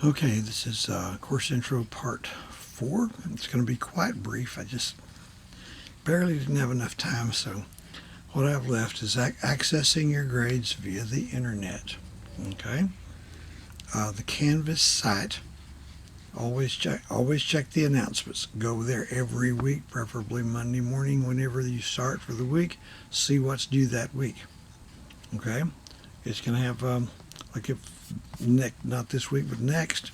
Okay, this is Course Intro Part 4. It's going to be quite brief. I just barely didn't have enough time, so what I have left is accessing your grades via the internet. Okay, the Canvas site. Always check the announcements. Go there every week, preferably Monday morning whenever you start for the week. See what's due that week. Okay, it's going to have like if not this week but next.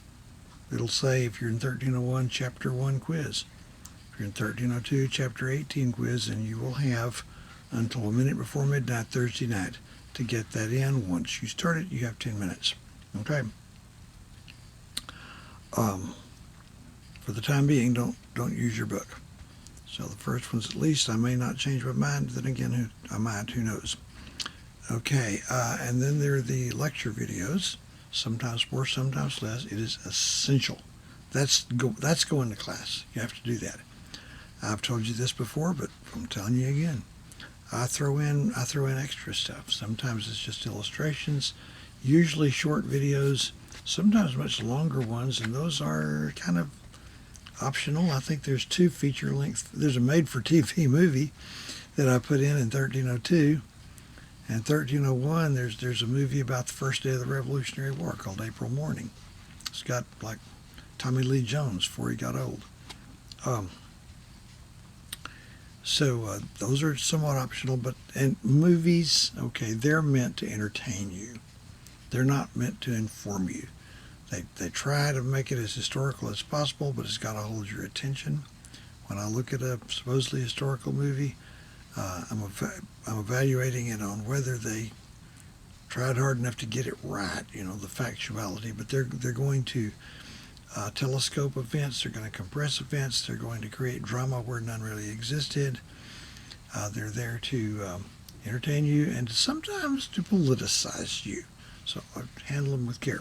It'll say if you're in 1301 Chapter 1 quiz. If you're in 1302 Chapter 18 quiz, and you will have until a minute before midnight Thursday night to get that in. Once you start it, you have 10 minutes. Okay. For the time being, don't use your book. So the first one's at least. I may not change my mind. Then again, I might. Who knows? Okay. And then there are the lecture videos. Sometimes more, sometimes less. It is essential. That's going to class. You have to do that. I've told you this before, but I'm telling you again. I throw in extra stuff. Sometimes it's just illustrations, usually short videos, sometimes much longer ones, and those are kind of optional. I think there's 2 feature length. There's a made-for-TV movie that I put in 1302. And 1301, there's a movie about the first day of the Revolutionary War called April Morning. It's got like Tommy Lee Jones before he got old. So those are somewhat optional, and movies, okay, they're meant to entertain you. They're not meant to inform you. They try to make it as historical as possible, but it's got to hold your attention. When I look at a supposedly historical movie, I'm evaluating it on whether they tried hard enough to get it right, the factuality. But they're going to telescope events. They're going to compress events. They're going to create drama where none really existed. They're there to entertain you and sometimes to politicize you. So I handle them with care.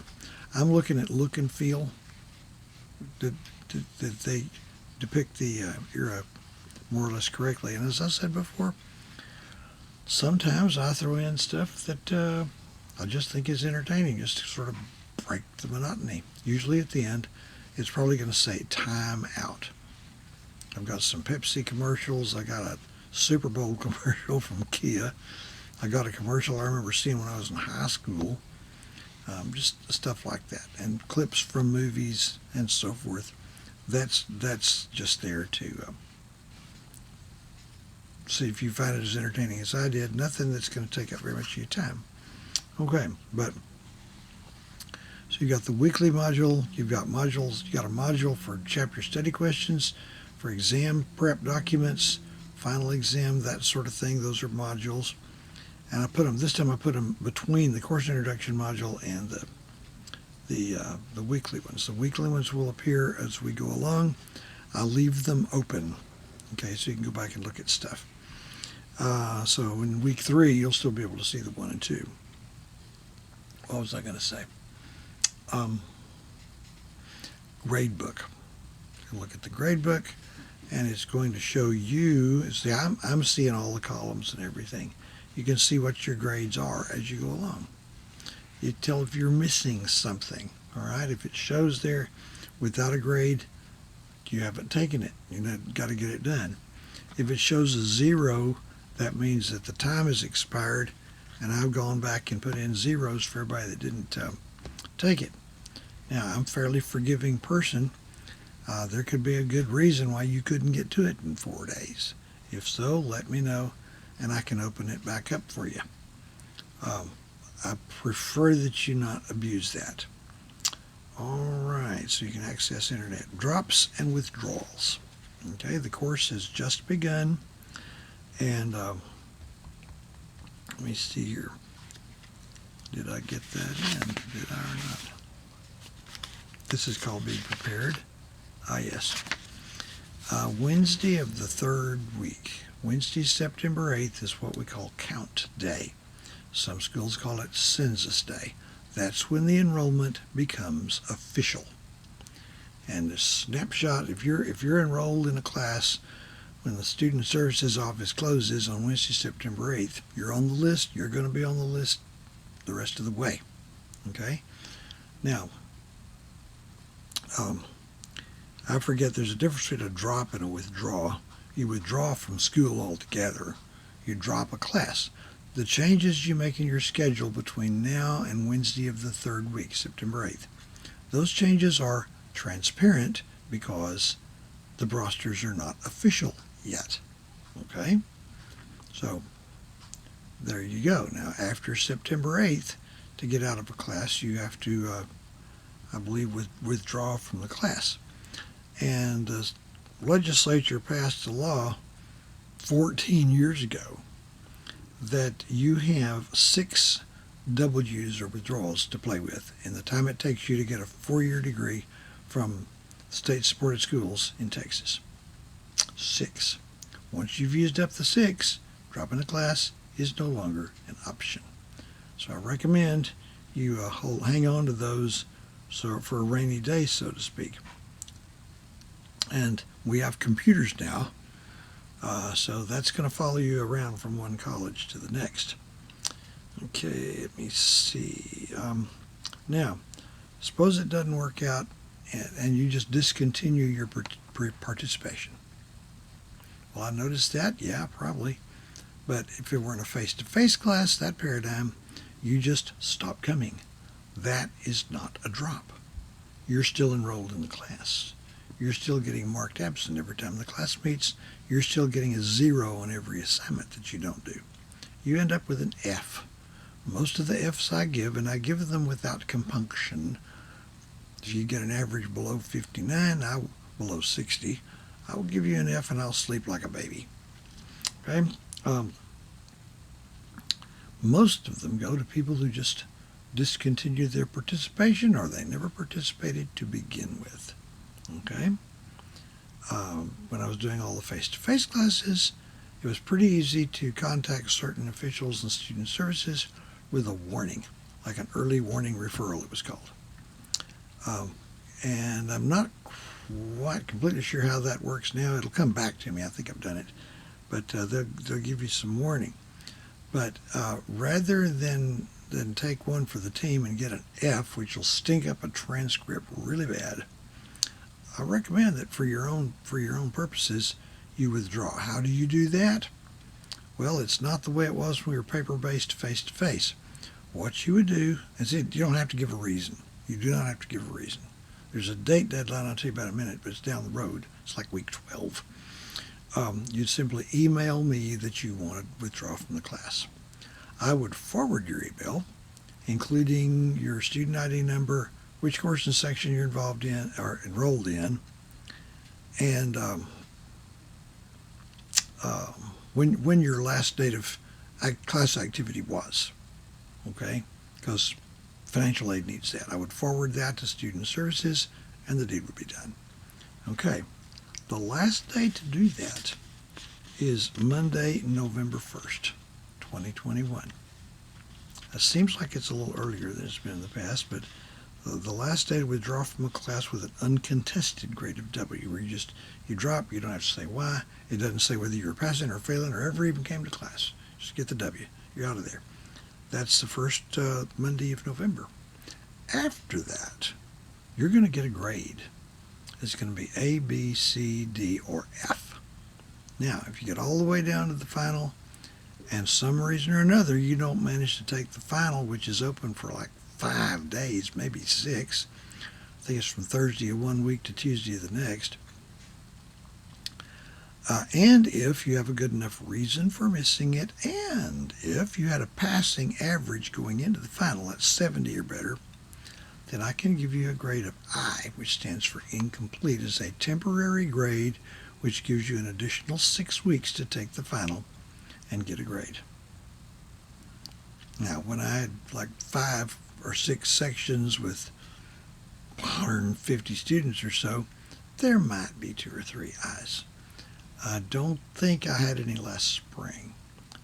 I'm looking at look and feel. Did they depict the era more or less correctly? And as I said before, sometimes I throw in stuff that I just think is entertaining, just to sort of break the monotony. Usually at the end, it's probably going to say time out. I've got some Pepsi commercials. I got a Super Bowl commercial from Kia. I got a commercial I remember seeing when I was in high school. Just stuff like that, and clips from movies and so forth. That's just there to see if you find it as entertaining as I did. Nothing that's going to take up very much of your time. Okay, but so you got the weekly module. You've got modules. You got a module for chapter study questions, for exam prep documents, final exam, that sort of thing. Those are modules. And this time I put them between the course introduction module and the weekly ones. The weekly ones will appear as we go along. I'll leave them open, okay, so you can go back and look at stuff. So in week 3, you'll still be able to see the 1 and 2. What was I going to say? Grade book. You can look at the grade book, and it's going to show you. See, I'm seeing all the columns and everything. You can see what your grades are as you go along. You tell if you're missing something, all right? If it shows there without a grade, you haven't taken it. You've got to get it done. If it shows a 0, that means that the time has expired, and I've gone back and put in zeros for everybody that didn't take it. Now, I'm a fairly forgiving person. There could be a good reason why you couldn't get to it in 4 days. If so, let me know, and I can open it back up for you. I prefer that you not abuse that. All right, so you can access internet. Drops and withdrawals. Okay, the course has just begun, and let me see here. Did I get that in? Did I or not? This is called Being Prepared. Yes. Wednesday of the 3rd week. Wednesday, September 8th is what we call Count Day. Some schools call it Census Day. That's when the enrollment becomes official. And the snapshot, if you're enrolled in a class when the Student Services Office closes on Wednesday, September 8th, you're on the list. You're going to be on the list the rest of the way. Okay? Now, I forget, there's a difference between a drop and a withdraw. You withdraw from school altogether. You drop a class. The changes you make in your schedule between now and Wednesday of the third week, September 8th, those changes are transparent because the rosters are not official yet. Okay? So, there you go. Now, after September 8th, to get out of a class, you have to, I believe, withdraw from the class. And the legislature passed a law 14 years ago that you have 6 W's or withdrawals to play with in the time it takes you to get a 4-year degree from state-supported schools in Texas. 6. Once you've used up the 6, dropping a class is no longer an option. So I recommend you hang on to those for a rainy day, so to speak. And we have computers now, so that's going to follow you around from one college to the next. Okay, let me see. Now, suppose it doesn't work out and you just discontinue your participation. Well, I noticed that. Yeah, probably. But if it were in a face-to-face class, that paradigm, you just stop coming. That is not a drop. You're still enrolled in the class. You're still getting marked absent every time the class meets. You're still getting a 0 on every assignment that you don't do. You end up with an F. Most of the Fs I give, and I give them without compunction. If you get an average below 59, below 60, I will give you an F and I'll sleep like a baby. Okay? Most of them go to people who just discontinue their participation or they never participated to begin with. Okay? When I was doing all the face-to-face classes, it was pretty easy to contact certain officials and student services with a warning, like an early warning referral it was called. And I'm not quite completely sure how that works now. It'll come back to me. I think I've done it. But they'll give you some warning. But rather than take one for the team and get an F, which will stink up a transcript really bad, I recommend that for your own purposes, you withdraw. How do you do that? Well, it's not the way it was when we were paper-based face-to-face. What you would do is you don't have to give a reason. You do not have to give a reason. There's a date deadline, I'll tell you about in a minute, but it's down the road. It's like week 12. You'd simply email me that you want to withdraw from the class. I would forward your email, including your student ID number, which course and section you're involved in or enrolled in, and when your last date of class activity was. Okay? Because financial aid needs that. I would forward that to student services, and the deed would be done. Okay. The last day to do that is Monday, November 1st, 2021. It seems like it's a little earlier than it's been in the past, but the last day to withdraw from a class with an uncontested grade of W, where you drop, you don't have to say why. It doesn't say whether you were passing or failing or ever even came to class. Just get the W. You're out of there. That's the first Monday of November. After that, you're going to get a grade. It's going to be A, B, C, D, or F. Now, if you get all the way down to the final, and some reason or another you don't manage to take the final, which is open for like 5 days, maybe 6. I think it's from Thursday of one week to Tuesday of the next. And if you have a good enough reason for missing it, and if you had a passing average going into the final at 70 or better, then I can give you a grade of I, which stands for incomplete. It's a temporary grade which gives you an additional 6 weeks to take the final and get a grade. Now, when I had like 5 or 6 sections with 150 students or so, there might be 2 or 3 I's. I don't think I had any last spring.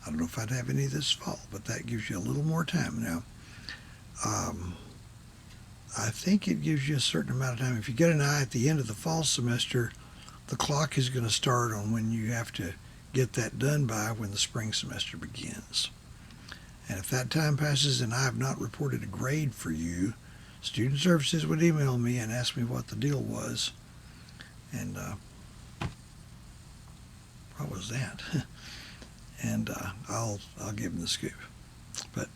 I don't know if I'd have any this fall, but that gives you a little more time. Now, I think it gives you a certain amount of time. If you get an I at the end of the fall semester, the clock is going to start on when you have to get that done by when the spring semester begins. And if that time passes and I have not reported a grade for you, Student Services would email me and ask me what the deal was. And what was that? And I'll give them the scoop. But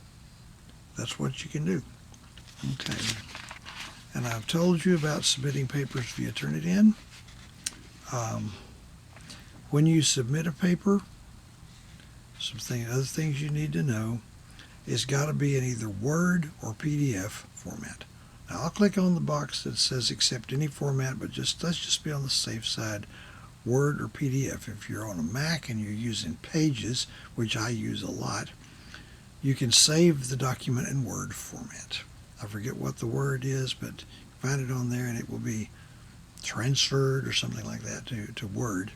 that's what you can do. Okay. And I've told you about submitting papers via Turnitin. When you submit a paper, other things you need to know, it's got to be in either Word or PDF format. Now I'll click on the box that says accept any format, but let's just be on the safe side, Word or PDF. If you're on a Mac and you're using Pages, which I use a lot, you can save the document in Word format. I forget what the word is, but find it on there and it will be transferred or something like that to Word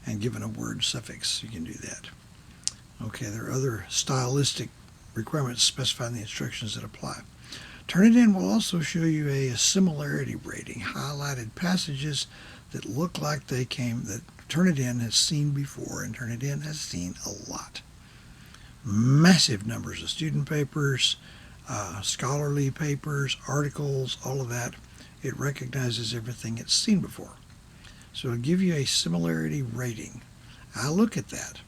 and given a Word suffix. You can do that. Okay, there are other stylistic requirements specifying the instructions that apply. Turnitin will also show you a similarity rating, highlighted passages that look like that Turnitin has seen before, and Turnitin has seen a lot. Massive numbers of student papers, scholarly papers, articles, all of that. It recognizes everything it's seen before. So it'll give you a similarity rating. I look at that.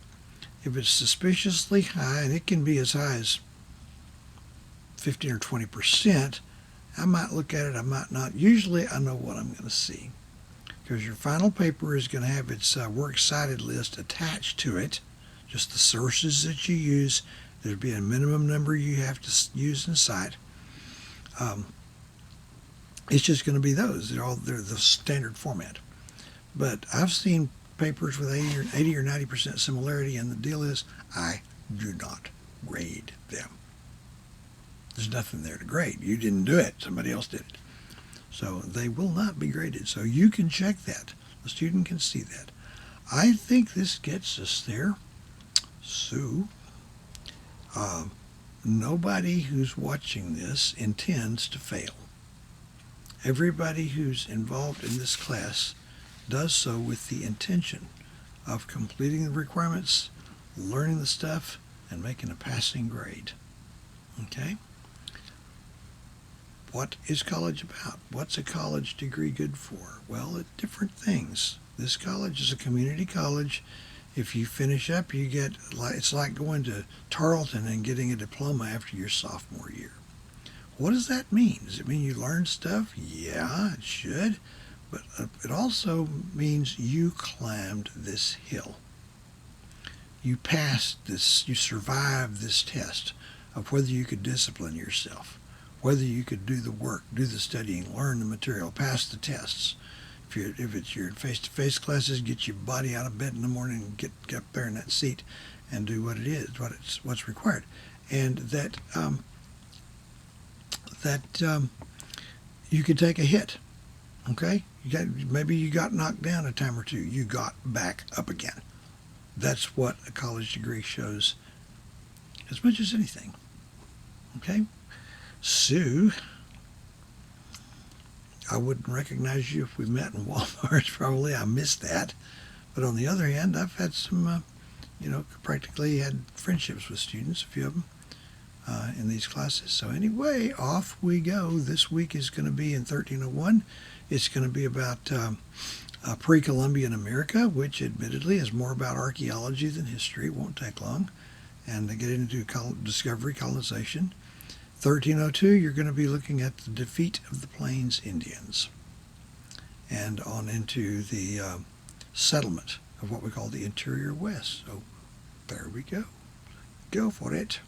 If it's suspiciously high, and it can be as high as 15 or 20%, I might look at it, I might not. Usually I know what I'm going to see, because your final paper is going to have its works cited list attached to it, just the sources that you use. There'll be a minimum number you have to use and cite. It's just going to be those. They're the standard format. But I've seen papers with 80 or 90% similarity, and the deal is I do not grade them. There's nothing there to grade. You didn't do it. Somebody else did it. So they will not be graded. So you can check that. The student can see that. I think this gets us there. So nobody who's watching this intends to fail. Everybody who's involved in this class does so with the intention of completing the requirements, learning the stuff, and making a passing grade. Okay? What is college about? What's a college degree good for? Well, different things. This college is a community college. If you finish up, it's like going to Tarleton and getting a diploma after your sophomore year. What does that mean? Does it mean you learn stuff? Yeah, it should. But it also means you climbed this hill. You passed this, you survived this test of whether you could discipline yourself, whether you could do the work, do the studying, learn the material, pass the tests. If it's your face-to-face classes, get your body out of bed in the morning and get up there in that seat and do what it is, what's required. And that you could take a hit. Okay? Maybe you got knocked down a time or two. You got back up again. That's what a college degree shows as much as anything. Okay? So, I wouldn't recognize you if we met in Walmart. Probably I missed that. But on the other hand, I've had some, practically had friendships with students, a few of them, in these classes. So anyway, off we go. This week is going to be in 1301. It's going to be about pre-Columbian America, which admittedly is more about archaeology than history. It won't take long. And to get into discovery, colonization. 1302, you're going to be looking at the defeat of the Plains Indians and on into the settlement of what we call the interior West. So there we go. Go for it.